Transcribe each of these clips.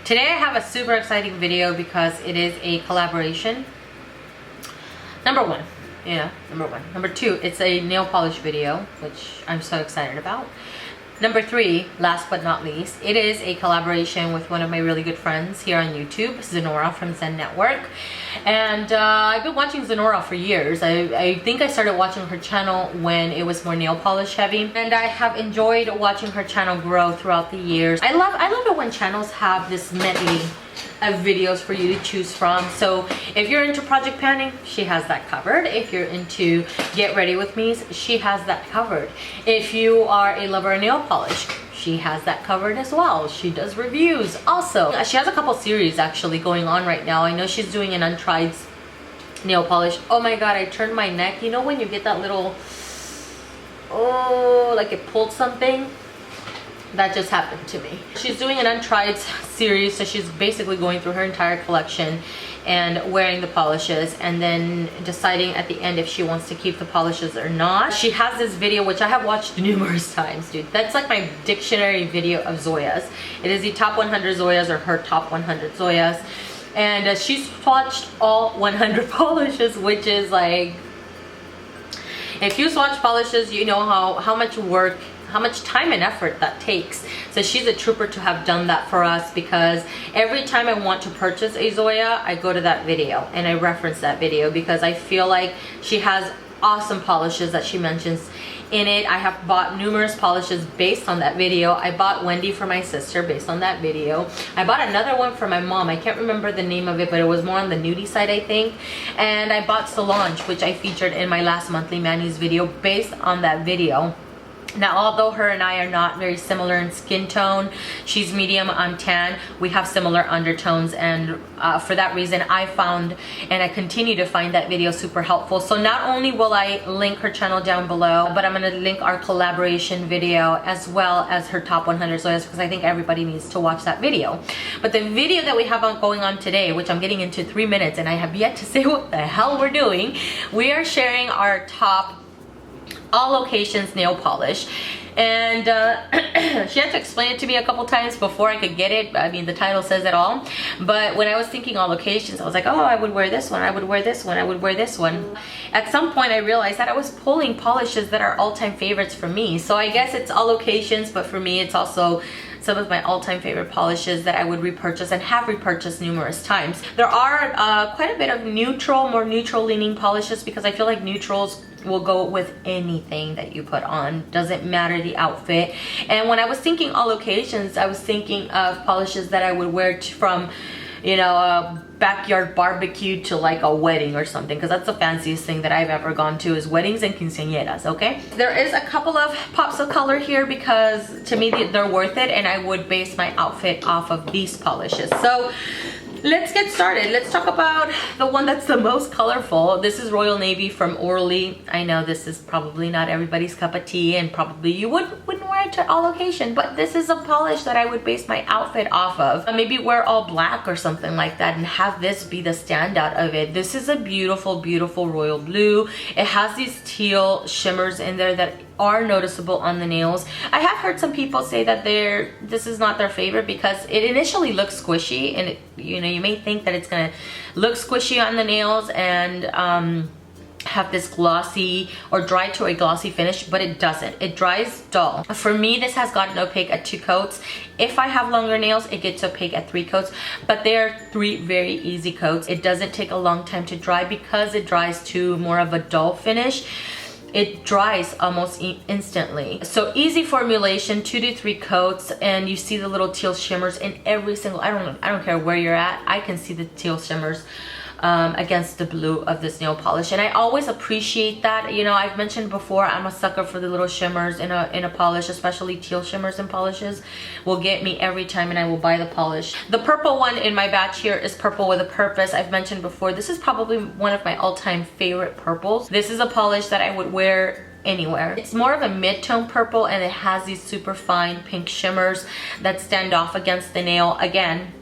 Today I have a super exciting video because it is a collaboration. Number one. Number two, it's a nail polish video, which I'm so excited about. Number three, last but not least, it is a collaboration with one of my really good friends here on YouTube, Zenorah from Zen Network. And I've been watching Zenorah for years. I think I started watching her channel when it was more nail polish heavy. And I have enjoyed watching her channel grow throughout the years. I love it when channels have this medley of videos for you to choose from. So if you're into project panning, she has that covered. If you're into get ready with me's, she has that covered. If you are a lover of nail polish, she has that covered as well. She does reviews also. She has a couple series actually going on right now. I know she's doing an untried nail polish. Oh my god, I turned my neck. You know when you get that little, oh, like it pulled something? That just happened to me. She's doing an untried series, so she's basically going through her entire collection and wearing the polishes and then deciding at the end if she wants to keep the polishes or not. She has this video which I have watched numerous times, dude. That's like my dictionary video of Zoyas. It is the top 100 Zoyas, or her top 100 Zoyas, and she's swatched all 100 polishes, which is like, if you swatch polishes, you know how much work, how much time and effort that takes. So she's a trooper to have done that for us, because every time I want to purchase a Zoya, I go to that video and I reference that video because I feel like she has awesome polishes that she mentions in it. I have bought numerous polishes based on that video. I bought Wendy for my sister based on that video. I bought another one for my mom. I can't remember the name of it, but it was more on the nudie side, I think. And I bought Solange, which I featured in my last monthly Manis video based on that video. Now, although her and I are not very similar in skin tone, she's medium, I'm tan, we have similar undertones, and for that reason I found and I continue to find that video super helpful. So not only will I link her channel down below, but I'm going to link our collaboration video as well as her top 100 Zoyas, because I think everybody needs to watch that video. But the video that we have going on today, which I'm getting into 3 minutes and I have yet to say what the hell we're doing, we are sharing our top all locations nail polish. And she had to explain it to me a couple times before I could get it. I mean, the title says it all. But when I was thinking all locations, I was like, oh, I would wear this one, I would wear this one, I would wear this one. At some point I realized that I was pulling polishes that are all-time favorites for me. So I guess it's all locations, but for me it's also some of my all-time favorite polishes that I would repurchase and have repurchased numerous times. There are quite a bit of neutral, more neutral leaning polishes, because I feel like neutrals will go with anything that you put on, doesn't matter the outfit. And when I was thinking all occasions, I was thinking of polishes that I would wear from, you know, a backyard barbecue to like a wedding or something, because that's the fanciest thing that I've ever gone to, is weddings and quinceañeras. Okay, there is a couple of pops of color here because to me they're worth it, and I would base my outfit off of these polishes. So let's get started. Let's talk about the one that's the most colorful. This is Royal Navy from ORLY. I know this is probably not everybody's cup of tea, and probably you wouldn't wear it to all occasion, but this is a polish that I would base my outfit off of. Maybe wear all black or something like that and have this be the standout of it. This is a beautiful, beautiful royal blue. It has these teal shimmers in there that are noticeable on the nails. I have heard some people say that this is not their favorite because it initially looks squishy, and you know, you may think that it's gonna look squishy on the nails and have this glossy or dry to a glossy finish, but it doesn't. It dries dull. For me, this has gotten opaque at 2 coats. If I have longer nails, it gets opaque at 3 coats, but they're 3 very easy coats. It doesn't take a long time to dry because it dries to more of a dull finish. It dries almost instantly. So easy formulation, 2 to 3 coats, and you see the little teal shimmers in every single, I don't care where you're at, I can see the teal shimmers against the blue of this nail polish, and I always appreciate that. You know, I've mentioned before, I'm a sucker for the little shimmers in a polish, especially teal shimmers in polishes will get me every time, and I will buy the polish. The purple one in my batch here is Purple with a Purpose. I've mentioned before, this is probably one of my all-time favorite purples. This is a polish that I would wear anywhere. It's more of a mid-tone purple, and it has these super fine pink shimmers that stand off against the nail. Again,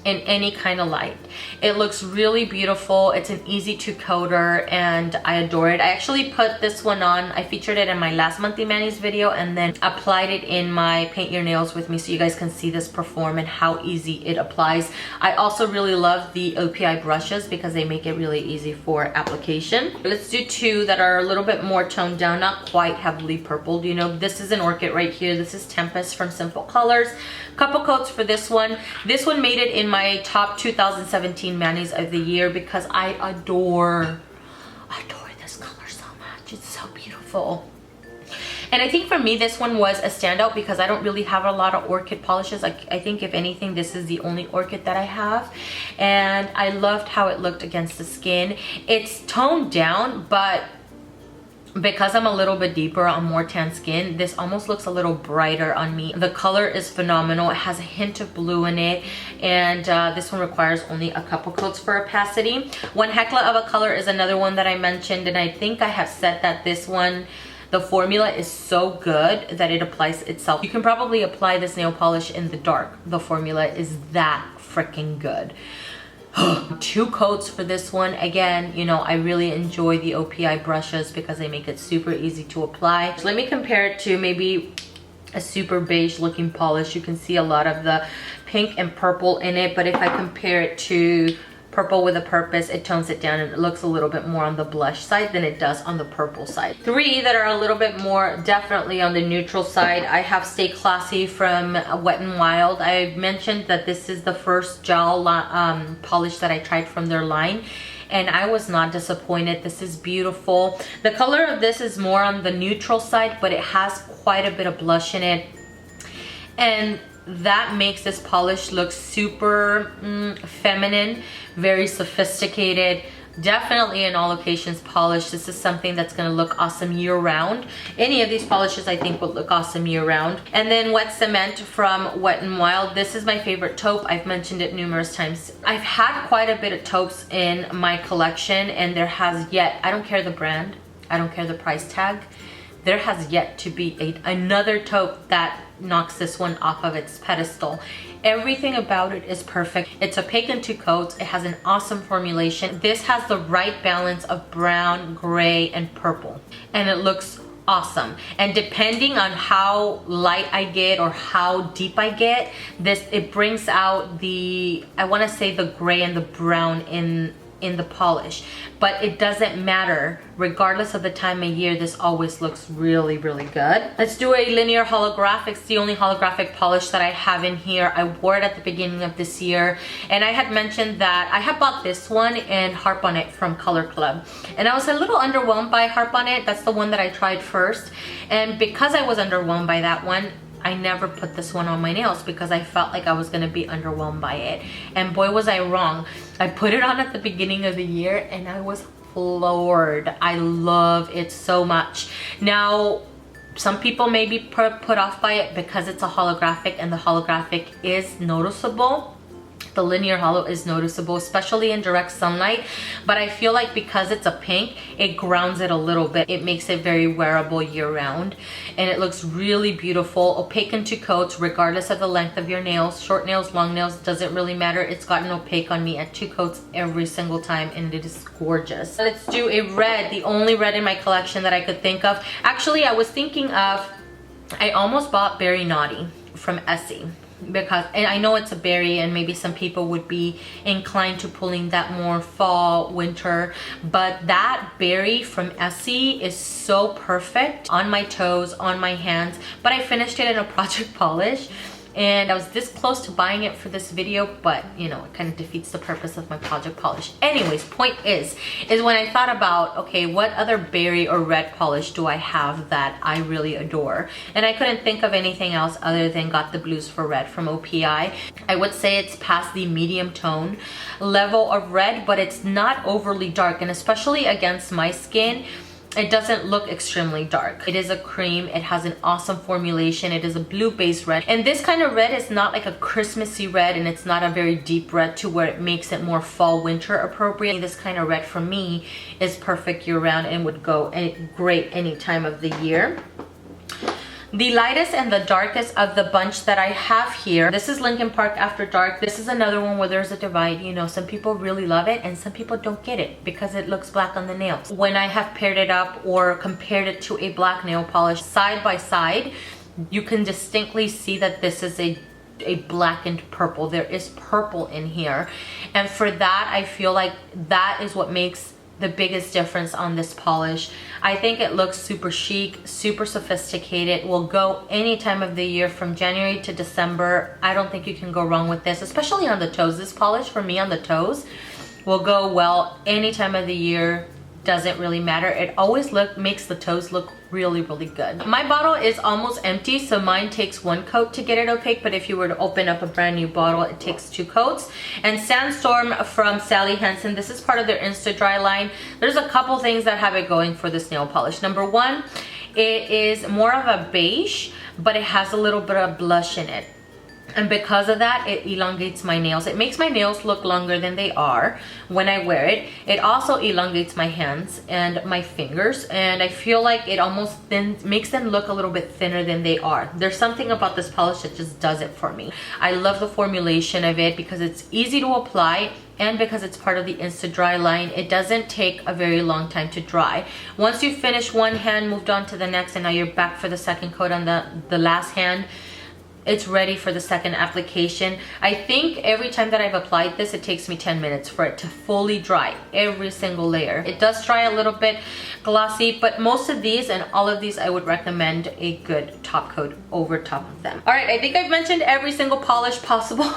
in any kind of light. It looks really beautiful. It's an easy to coder and I adore it. I actually put this one on. I featured it in my last monthly manis video and then applied it in my Paint Your Nails With Me so you guys can see this perform and how easy it applies. I also really love the OPI brushes because they make it really easy for application. Let's do two that are a little bit more toned down, not quite heavily purpled. You know, this is an orchid right here. This is Tempest from Sinful Colors. Couple coats for this one. This one made it in my top 2017 manis of the year because I adore this color so much. It's so beautiful. And I think for me this one was a standout because I don't really have a lot of orchid polishes. I think if anything this is the only orchid that I have, and I loved how it looked against the skin. It's toned down, but because I'm a little bit deeper on more tan skin, this almost looks a little brighter on me. The color is phenomenal. It has a hint of blue in it, and this one requires only a couple coats for opacity. One Heckla of a color is another one that I mentioned, and I think I have said that this one, the formula is so good that it applies itself. You can probably apply this nail polish in the dark. The formula is that freaking good. Two coats for this one. Again, you know, I really enjoy the OPI brushes because they make it super easy to apply. Let me compare it to maybe a super beige looking polish. You can see a lot of the pink and purple in it, but if I compare it to Purple With a Purpose, it tones it down and it looks a little bit more on the blush side than it does on the purple side. Three that are a little bit more definitely on the neutral side. I have Stay Classy from Wet n Wild. I mentioned that this is the first gel polish that I tried from their line, and I was not disappointed. This is beautiful. The color of this is more on the neutral side, but it has quite a bit of blush in it, and that makes this polish look super feminine, very sophisticated. Definitely in all occasions polish. This is something that's going to look awesome year round. Any of these polishes I think would look awesome year round. And then Wet Cement from Wet n Wild. This is my favorite taupe. I've mentioned it numerous times. I've had quite a bit of taupes in my collection, and there has yet, I don't care the brand, I don't care the price tag, there has yet to be another taupe that knocks this one off of its pedestal. Everything about it is perfect. It's opaque in two coats. It has an awesome formulation. This has the right balance of brown, gray, and purple, and it looks awesome. And depending on how light I get or how deep I get, it brings out the, I want to say, the gray and the brown in the polish, but it doesn't matter. Regardless of the time of year, this always looks really, really good. Let's do a linear holographic. It's the only holographic polish that I have in here. I wore it at the beginning of this year, and I had mentioned that I had bought this one and Harp on It from Color Club, and I was a little underwhelmed by Harp on It. That's the one that I tried first, and because I was underwhelmed by that one, I never put this one on my nails because I felt like I was going to be underwhelmed by it. And boy, was I wrong. I put it on at the beginning of the year and I was floored. I love it so much. Now, some people may be put off by it because it's a holographic, and the holographic is noticeable. The linear holo is noticeable, especially in direct sunlight, but I feel like because it's a pink, it grounds it a little bit. It makes it very wearable year round, and it looks really beautiful. Opaque in two coats, regardless of the length of your nails. Short nails, long nails, doesn't really matter. It's gotten opaque on me at two coats every single time, and it is gorgeous. Let's do a red, the only red in my collection that I could think of. Actually, I was thinking of, I almost bought Berry Naughty from Essie, because, and I know it's a berry and maybe some people would be inclined to pulling that more fall, winter, but that berry from Essie is so perfect on my toes, on my hands. But I finished it in a project polish, and I was this close to buying it for this video, but you know, it kind of defeats the purpose of my project polish. Anyways, point is when I thought about, okay, what other berry or red polish do I have that I really adore? And I couldn't think of anything else other than Got the Blues for Red from OPI. I would say it's past the medium tone level of red, but it's not overly dark, and especially against my skin, it doesn't look extremely dark. It is a cream. It has an awesome formulation. It is a blue based red, and this kind of red is not like a Christmassy red, and it's not a very deep red to where it makes it more fall winter appropriate. This kind of red for me is perfect year round and would go great any time of the year. The lightest and the darkest of the bunch that I have here, this is Linkin Park After Dark. This is another one where there's a divide. You know, some people really love it and some people don't get it because it looks black on the nails. When I have paired it up or compared it to a black nail polish side by side, you can distinctly see that this is a blackened purple. There is purple in here, and for that I feel like that is what makes the biggest difference on this polish. I think it looks super chic, super sophisticated, will go any time of the year from January to December. I don't think you can go wrong with this, especially on the toes. This polish for me on the toes will go well any time of the year. Doesn't really matter. It always makes the toes look really, really good. My bottle is almost empty, so mine takes 1 coat to get it opaque, but if you were to open up a brand new bottle, it takes 2 coats. And Sandstorm from Sally Hansen, this is part of their Insta-Dri line. There's a couple things that have it going for this nail polish. Number one, it is more of a beige, but it has a little bit of blush in it. And because of that, it elongates my nails. It makes my nails look longer than they are when I wear it. It also elongates my hands and my fingers, and I feel like it almost then makes them look a little bit thinner than they are. There's something about this polish that just does it for me. I love the formulation of it because it's easy to apply, and because it's part of the Insta-Dri line, it doesn't take a very long time to dry. Once you finish one hand, moved on to the next, and now you're back for the second coat on the last hand, it's ready for the second application. I think every time that I've applied this, it takes me 10 minutes for it to fully dry, every single layer. It does dry a little bit glossy, but most of these and all of these, I would recommend a good top coat over top of them. All right, I think I've mentioned every single polish possible.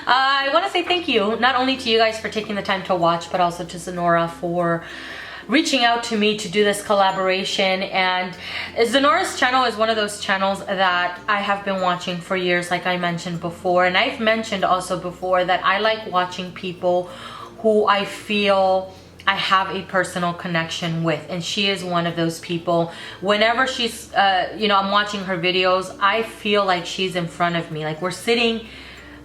I want to say thank you, not only to you guys for taking the time to watch, but also to Zenorah for reaching out to me to do this collaboration. And Zenorahs Channel is one of those channels that I have been watching for years, like I mentioned before. And I've mentioned also before that I like watching people who I feel I have a personal connection with, and she is one of those people. Whenever she's you know, I'm watching her videos, I feel like she's in front of me, like we're sitting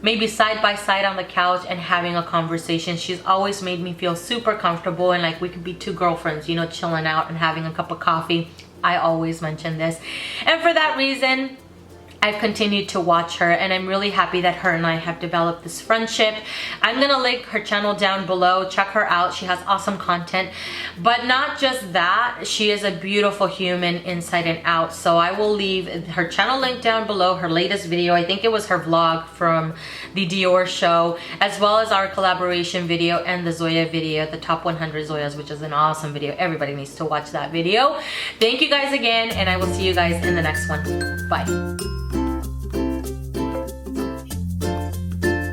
maybe side by side on the couch and having a conversation. She's always made me feel super comfortable, and like we could be two girlfriends, you know, chilling out and having a cup of coffee. I always mention this, and for that reason I've continued to watch her, and I'm really happy that her and I have developed this friendship. I'm gonna link her channel down below. Check her out. She has awesome content. But not just that, she is a beautiful human inside and out. So I will leave her channel link down below, her latest video. I think it was her vlog from the Dior show, as well as our collaboration video and the Zoya video, the top 100 Zoyas, which is an awesome video. Everybody needs to watch that video. Thank you guys again, and I will see you guys in the next one. Bye.